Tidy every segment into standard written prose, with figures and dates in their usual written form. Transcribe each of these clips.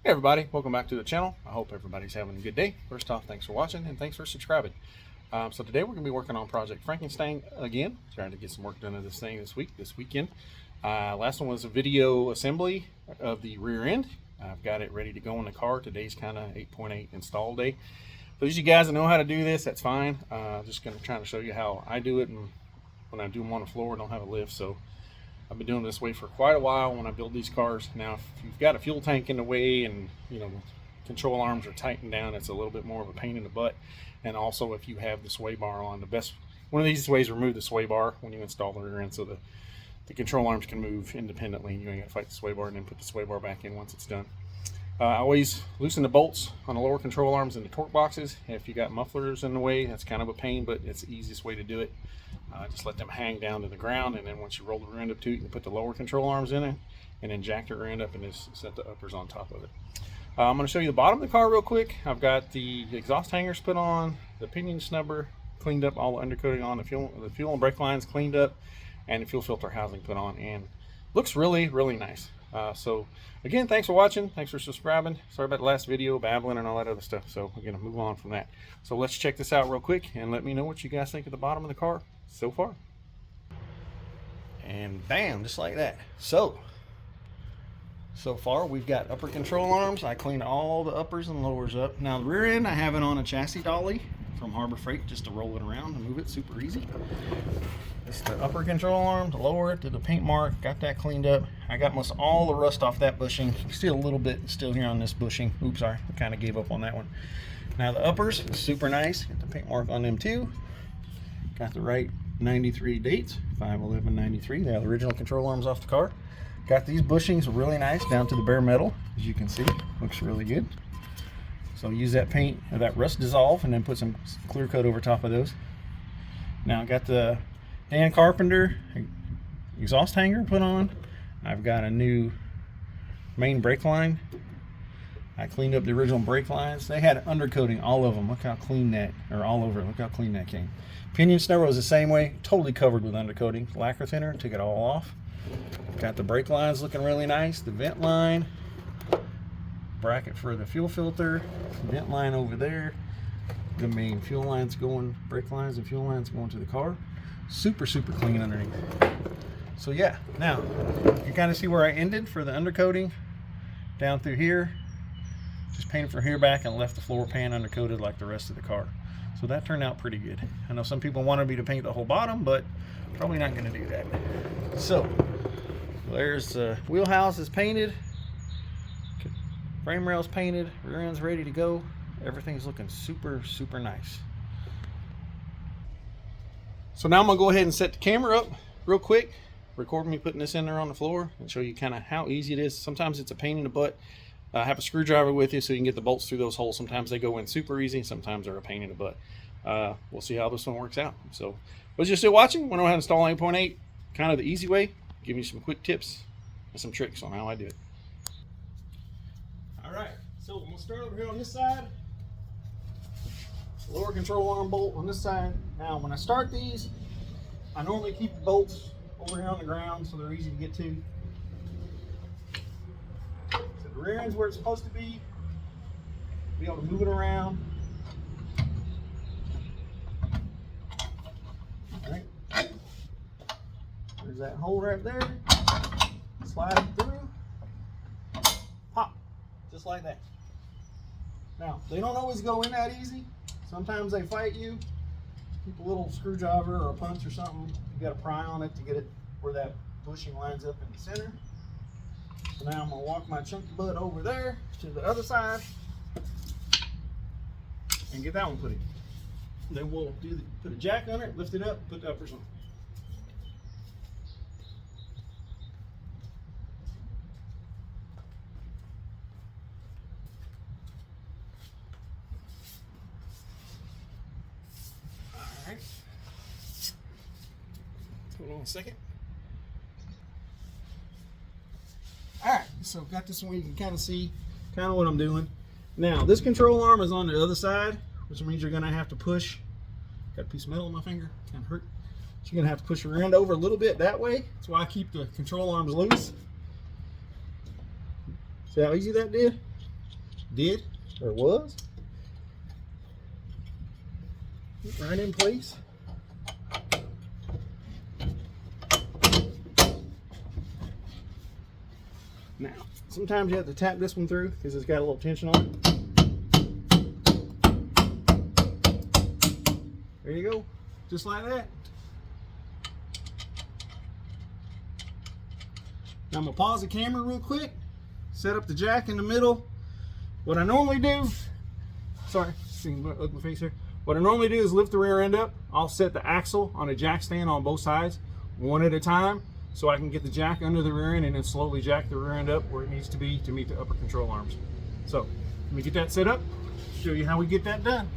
Hey everybody, welcome back to the channel. I hope everybody's having a good day. First off, thanks for watching and thanks for subscribing. So today we're going to be working on Project Frankenstang again, trying to get some work done to this thing this weekend. Last one was a video assembly of the rear end. I've got it ready to go in the car. Today's kind of 8.8 install day. For those of you guys that know how to do this, that's fine. Just going to try to show you how I do it, and when I do them on the floor, I don't have a lift, so I've been doing it this way for quite a while when I build these cars. Now, if you've got a fuel tank in the way and control arms are tightened down, it's a little bit more of a pain in the butt. And also, if you have the sway bar on, one of the easiest ways to remove the sway bar when you install the rear end, so the control arms can move independently. You ain't got to fight the sway bar and then put the sway bar back in once it's done. I always loosen the bolts on the lower control arms and the torque boxes. If you got mufflers in the way, that's kind of a pain, but it's the easiest way to do it. Just let them hang down to the ground, and then once you roll the rear end up to it, you can put the lower control arms in it and then jack the rear end up and just set the uppers on top of it. I'm going to show you the bottom of the car real quick. I've got the exhaust hangers put on, the pinion snubber cleaned up, all the undercoating on, the fuel and brake lines cleaned up, and the fuel filter housing put on, and looks really, really nice. So again, thanks for watching, thanks for subscribing. Sorry about the last video, babbling and all that other stuff, so we're going to move on from that. So let's check this out real quick and let me know what you guys think of the bottom of the car so far. And bam, just like that. So far we've got upper control arms. I cleaned all the uppers and lowers up. Now the rear end, I have it on a chassis dolly from Harbor Freight just to roll it around and move it super easy. This is the upper control arm, to lower it to the paint mark, got that cleaned up. I got most all the rust off that bushing. Still a little bit still here on this bushing. Oops, sorry, I kind of gave up on that one. Now the uppers, super nice. Got the paint mark on them too. Got the right 93 dates, 5/11/93. They're the original control arms off the car. Got these bushings really nice down to the bare metal, as you can see. Looks really good. So use that paint or that rust dissolve and then put some clear coat over top of those. Now I got the Dan Carpenter exhaust hanger put on. I've got a new main brake line. I cleaned up the original brake lines. They had undercoating, all of them. Look how clean that, or all over it. Look how clean that came. Pinion snubber was the same way, totally covered with undercoating. Lacquer thinner, took it all off. Got the brake lines looking really nice. The vent line, bracket for the fuel filter, vent line over there. The main fuel lines going, brake lines and fuel lines going to the car. Super, super clean underneath. So yeah, now you can kind of see where I ended for the undercoating down through here. Just painted from here back and left the floor pan undercoated like the rest of the car. So that turned out pretty good. I know some people wanted me to paint the whole bottom, but probably not going to do that. So there's the wheelhouse is painted, frame rails painted, rear end's ready to go. Everything's looking super, super nice. So now I'm going to go ahead and set the camera up real quick, record me putting this in there on the floor, and show you kind of how easy it is. Sometimes it's a pain in the butt. Have a screwdriver with you so you can get the bolts through those holes. Sometimes they go in super easy, sometimes they're a pain in the butt. We'll see how this one works out. So, those you're still watching, want to know how to install 8.8, kind of the easy way, give you some quick tips and some tricks on how I do it. Alright, so I'm going to start over here on this side. Lower control arm bolt on this side. Now, when I start these, I normally keep the bolts over here on the ground so they're easy to get to. The rear end's where it's supposed to be able to move it around. Alright. There's that hole right there. Slide it through. Pop. Just like that. Now, they don't always go in that easy. Sometimes they fight you. Keep a little screwdriver or a punch or something. You got to pry on it to get it where that bushing lines up in the center. So now I'm going to walk my chunky butt over there to the other side and get that one put in. Then we'll put a jack on it, lift it up, put the uppers on. Alright. Hold on a second. Alright, so got this one, you can kind of see kind of what I'm doing. Now, this control arm is on the other side, which means you're going to have to push. Got a piece of metal in my finger, kind of hurt. So you're going to have to push your end over a little bit that way. That's why I keep the control arms loose. See how easy that did? did or was. Right in place. Now, sometimes you have to tap this one through because it's got a little tension on it. There you go, just like that. Now I'm gonna pause the camera real quick, set up the jack in the middle. What I normally do, sorry, see my ugly face here. What I normally do is lift the rear end up. I'll set the axle on a jack stand on both sides, one at a time, so I can get the jack under the rear end and then slowly jack the rear end up where it needs to be to meet the upper control arms. So let me get that set up, show you how we get that done.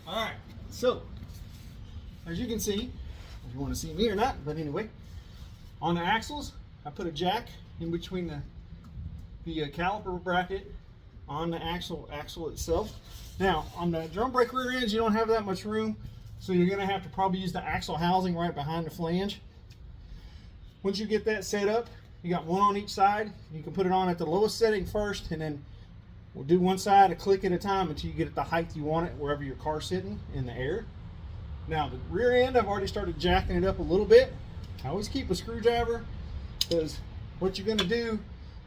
All right, so as you can see, if you want to see me or not, but anyway, on the axles, I put a jack in between the caliper bracket on the axle itself. Now, on the drum brake rear ends, you don't have that much room, so you're going to have to probably use the axle housing right behind the flange. Once you get that set up, you got one on each side. You can put it on at the lowest setting first, and then we'll do one side a click at a time until you get it the height you want it wherever your car's sitting in the air. Now, the rear end, I've already started jacking it up a little bit. I always keep a screwdriver because what you're going to do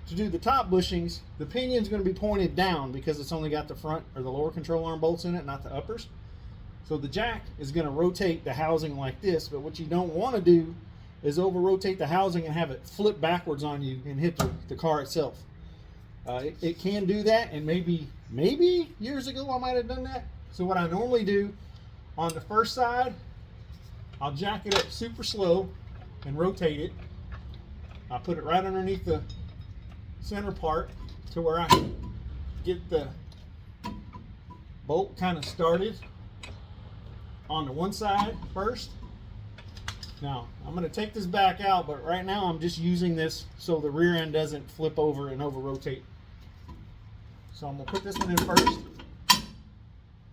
the top bushings, the pinion's going to be pointed down because it's only got the front or the lower control arm bolts in it, not the uppers. So the jack is going to rotate the housing like this, but what you don't want to do is over rotate the housing and have it flip backwards on you and hit the car itself. It can do that, and maybe years ago I might have done that. So what I normally do on the first side, I'll jack it up super slow and rotate it. I put it right underneath the center part to where I can get the bolt kind of started on the one side first. Now I'm going to take this back out, but right now I'm just using this so the rear end doesn't flip over and over rotate. So I'm going to put this one in first,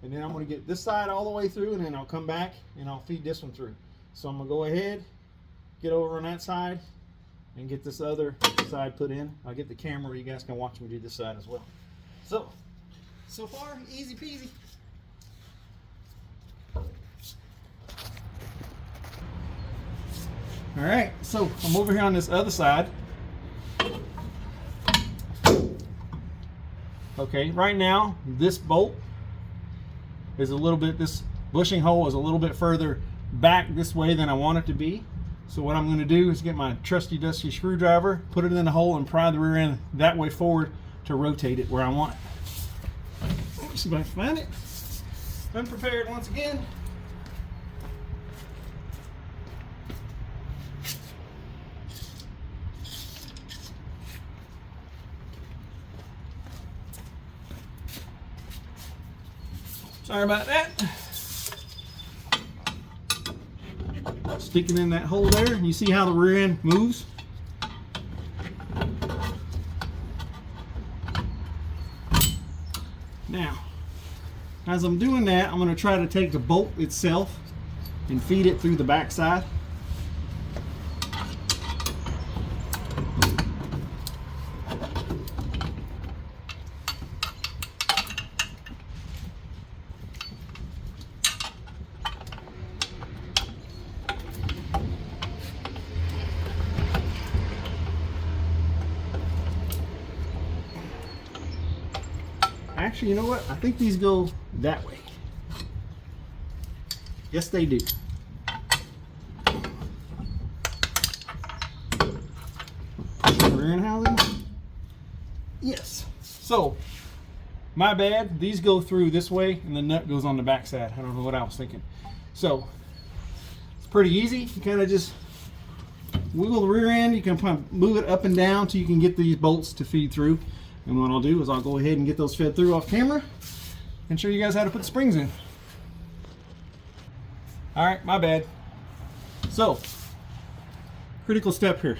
and then I'm going to get this side all the way through, and then I'll come back and I'll feed this one through. So I'm going to go ahead, get over on that side, and get this other side put in. I'll get the camera, you guys can watch me do this side as well. So far, easy peasy. All right, so I'm over here on this other side. Okay, right now, this bolt is a little bit, this bushing hole is a little bit further back this way than I want it to be. So what I'm going to do is get my trusty dusty screwdriver, put it in the hole, and pry the rear end that way forward to rotate it where I want it. Let's see if I can find it. Unprepared once again. Sorry about that. Stick it in that hole there. You see how the rear end moves? Now, as I'm doing that, I'm going to try to take the bolt itself and feed it through the back side. Actually, you know what? I think these go that way. Yes, they do. Rear end housing? Yes. So, my bad. These go through this way, and the nut goes on the back side. I don't know what I was thinking. So, it's pretty easy. You kind of just wiggle the rear end. You can move it up and down till you can get these bolts to feed through. And what I'll do is I'll go ahead and get those fed through off camera and show you guys how to put the springs in. All right, my bad. So, critical step here.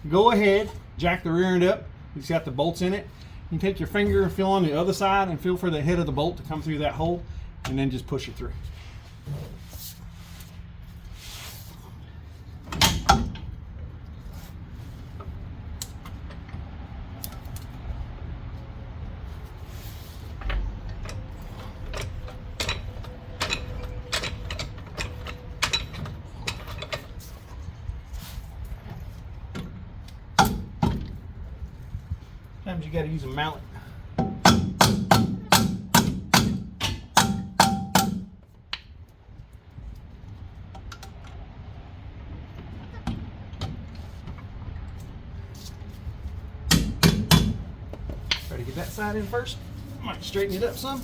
Go ahead, jack the rear end up. It's got the bolts in it. You can take your finger and feel on the other side and feel for the head of the bolt to come through that hole, and then just push it through. Sometimes you got to use a mallet. Try to get that side in first. Might straighten it up some.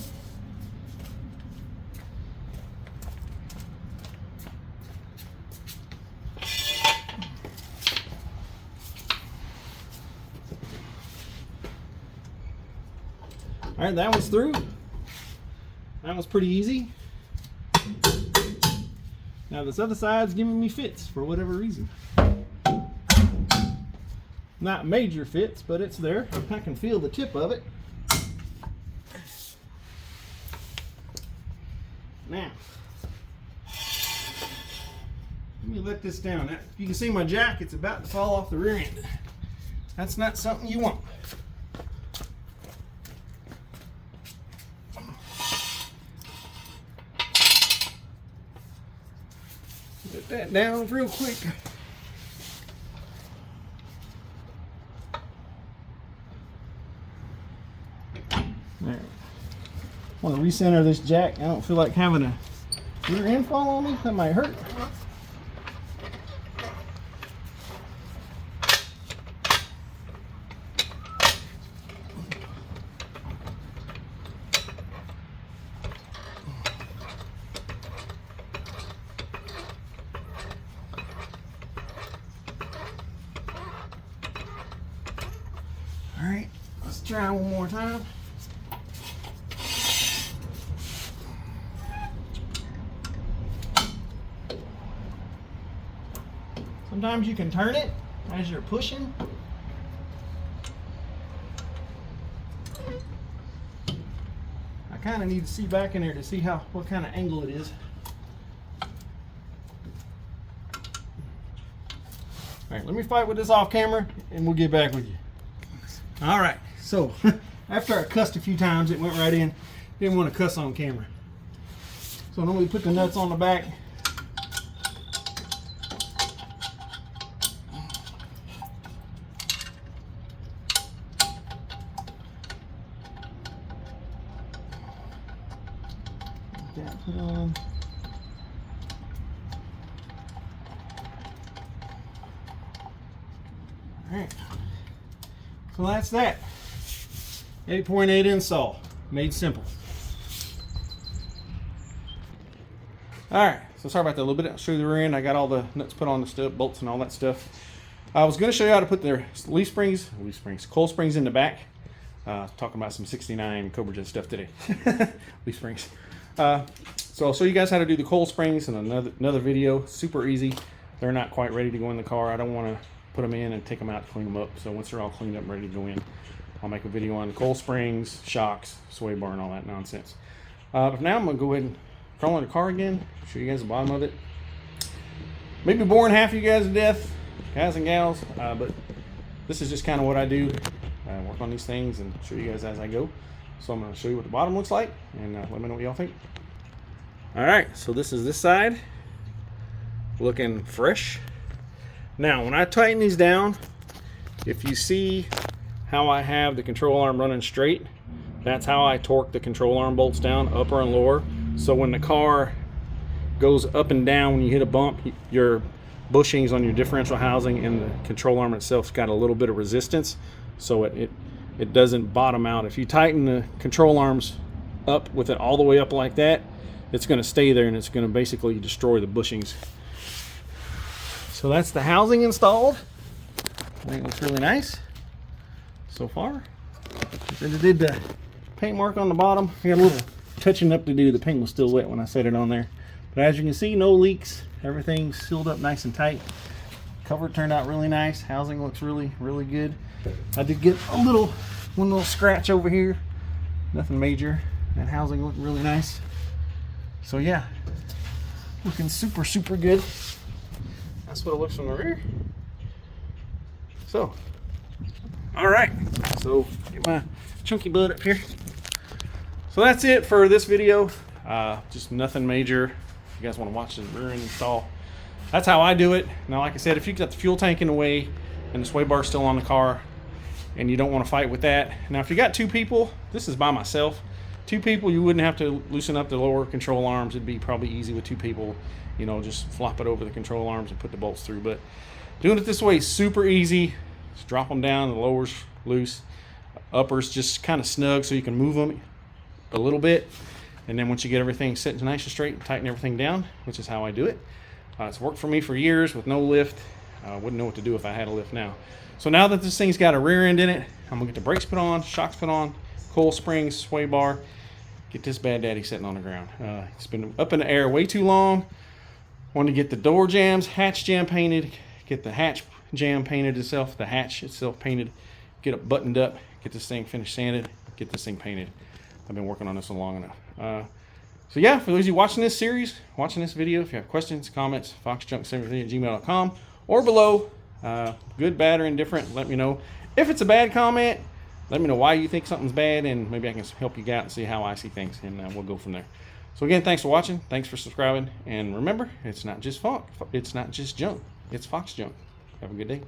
All right, that one's through. That was pretty easy. Now this other side's giving me fits for whatever reason. Not major fits, but it's there. I can feel the tip of it. Now, let me let this down. Now, you can see my jack, it's about to fall off the rear end. That's not something you want. Get that down real quick. There. I want to recenter this jack. I don't feel like having a rear end fall on me. That might hurt. All right, let's try one more time. Sometimes you can turn it as you're pushing. I kind of need to see back in there to see what kind of angle it is. All right, let me fight with this off camera and we'll get back with you. All right, so after I cussed a few times, it went right in. Didn't want to cuss on camera. So now we put the nuts on the back. That put on. All right. So that's that. 8.8 install. Made simple. Alright, so sorry about that a little bit. I'll show you the rear end. I got all the nuts put on the stuff, bolts and all that stuff. I was going to show you how to put the coil springs in the back. Talking about some 69 Cobra Jet stuff today. Leaf springs. So I'll show you guys how to do the coil springs in another video. Super easy. They're not quite ready to go in the car. I don't want to put them in and take them out to clean them up. So once they're all cleaned up and ready to go in, I'll make a video on the coil springs, shocks, sway bar, and all that nonsense. But now I'm going to go ahead and crawl in the car again, show you guys the bottom of it. Maybe boring half of you guys to death, guys and gals, but this is just kind of what I do. I work on these things and show you guys as I go. So I'm going to show you what the bottom looks like and let me know what y'all think. Alright, so this is this side, looking fresh. Now when I tighten these down, if you see how I have the control arm running straight, that's how I torque the control arm bolts down, upper and lower. So when the car goes up and down, when you hit a bump, your bushings on your differential housing and the control arm itself's got a little bit of resistance, so it doesn't bottom out. If you tighten the control arms up with it all the way up like that, it's going to stay there and it's going to basically destroy the bushings. So that's the housing installed. I think it looks really nice so far. Then I did the paint mark on the bottom. I got a little touching up to do. The paint was still wet when I set it on there. But as you can see, no leaks. Everything's sealed up nice and tight. Cover turned out really nice. Housing looks really, really good. I did get one little scratch over here. Nothing major. That housing looked really nice. So yeah, looking super, super good. That's what it looks from the rear. So, all right. So get my chunky bud up here. So that's it for this video. Just nothing major. If you guys want to watch the rear end install, that's how I do it. Now, like I said, if you got the fuel tank in the way and the sway bar still on the car and you don't want to fight with that. Now, if you got 2 people, this is by myself. 2 people, you wouldn't have to loosen up the lower control arms. It'd be probably easy with 2 people, you know, just flop it over the control arms and put the bolts through. But doing it this way is super easy. Just drop them down, the lowers loose, uppers just kind of snug so you can move them a little bit. And then once you get everything set nice and straight, tighten everything down, which is how I do it. It's worked for me for years with no lift. I wouldn't know what to do if I had a lift now. So now that this thing's got a rear end in it, I'm gonna get the brakes put on, shocks put on, coil springs, sway bar, get this bad daddy sitting on the ground. It's been up in the air way too long. Want to get the door jambs, hatch jamb painted, get the hatch jamb painted itself, the hatch itself painted, get it buttoned up, get this thing finished sanded, get this thing painted. I've been working on this long enough. So yeah, for those of you watching this series, watching this video, if you have questions, comments, foxjunk73@gmail.com or below, good, bad, or indifferent, let me know. If it's a bad comment, let me know why you think something's bad, and maybe I can help you out and see how I see things, and we'll go from there. So again, thanks for watching, thanks for subscribing, and remember, it's not just junk, it's Fox Junk. Have a good day.